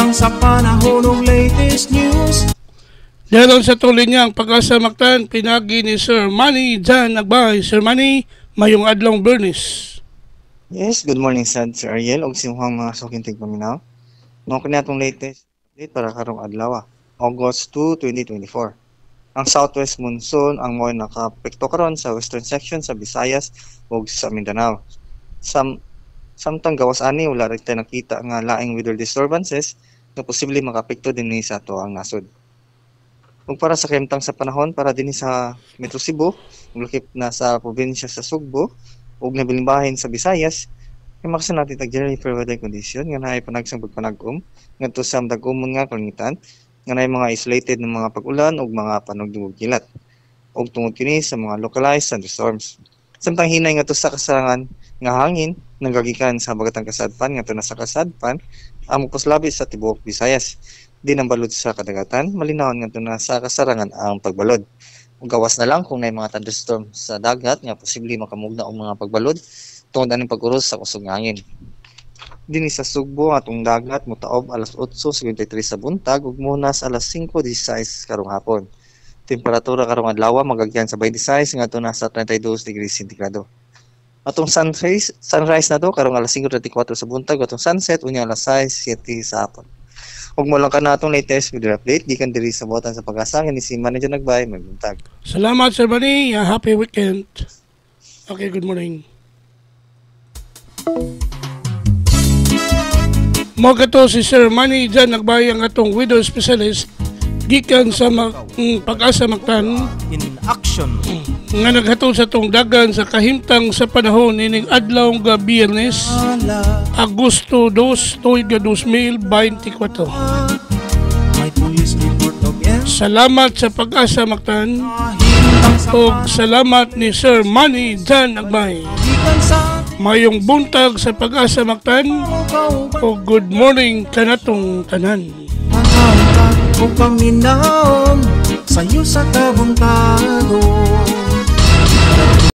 Kahimtang sa panahon ng latest news. Daron sa tuloy niya ang Pag-asa Mactan, pinagi ni Sir Manny Jan Nagbay. Sir Manny, mayong adlong Bernis. Yes, good morning sad Sir Ariel og simuhang mga sukintig paminaw. Mao kini atong latest update para karong adlaw, August 2, 2024. Ang southwest monsoon ang mo nakapekto karon sa western section sa Visayas ug sa Mindanao. Samtang gawas ani wala rin tayo nakita nga laing weather disturbances na posibleng makapekto din sa ato ang nasod. Ug para sa kahimtang sa panahon para din sa Metro Cebu, lakip na sa probinsya sa Sugbo ug nabiling bahin sa Visayas, kay makasa natin tag generally fair weather condition nga naay panagsang pagpanag-um ngadto sa dag-umon nga kalangitan nga naay mga isolated ng mga pag-ulan ug mga panugdugog kilat ug tungod kini sa mga localized thunderstorms. Samtang hinay ngadto sa kasarangan nga hangin nanggagikan sa habagatang kasadpan ngadto na sa kasadpan ang moposlabi sa tibuok Visayas. Di nang balod sa kadagatan, malinawon nga na sa kasarangan ang pagbalod. Ug gawas na lang kung may mga thunderstorm sa dagat nga posible makamugna og mga pagbalod tungod aning pag-uros sa kusog nga hangin. Dinhi sa Sugbo atong dagat motaob alas 8:53 sa buntag ug munas alas 5:16 karong hapon. Temperatura karong adlaw magagyan sa 26 ngadto na sa 32 degrees Centigrado. Atong sunrise na to karong alas 5:34 sa buntag, atong sunset unya alas 6:07 sa hapon. Ug mo lang ka na atong latest weather update gikan diri sa Botan sa Pag-asa nga ni si Manager Nagbay magbuntag. Salamat Sir Manny, happy weekend. Okay, good morning. Mo kato si Sir Manny Jan Nagbay ang atong weather specialist gikan sa Pag-asa Mactan In action. nga naghatod sa tong dagan sa kahimtang sa panahon ining adlaw nga Biyernes, Agosto 2, 2024. May police report again. Salamat sa Pag-asa Mactan ug salamat ni Sir Manny Jan Nagbay. Mayong buntag sa Pag-asa Mactan ug good morning kanatong tanan. Ang paminaw sa'yo sa kabuntagon.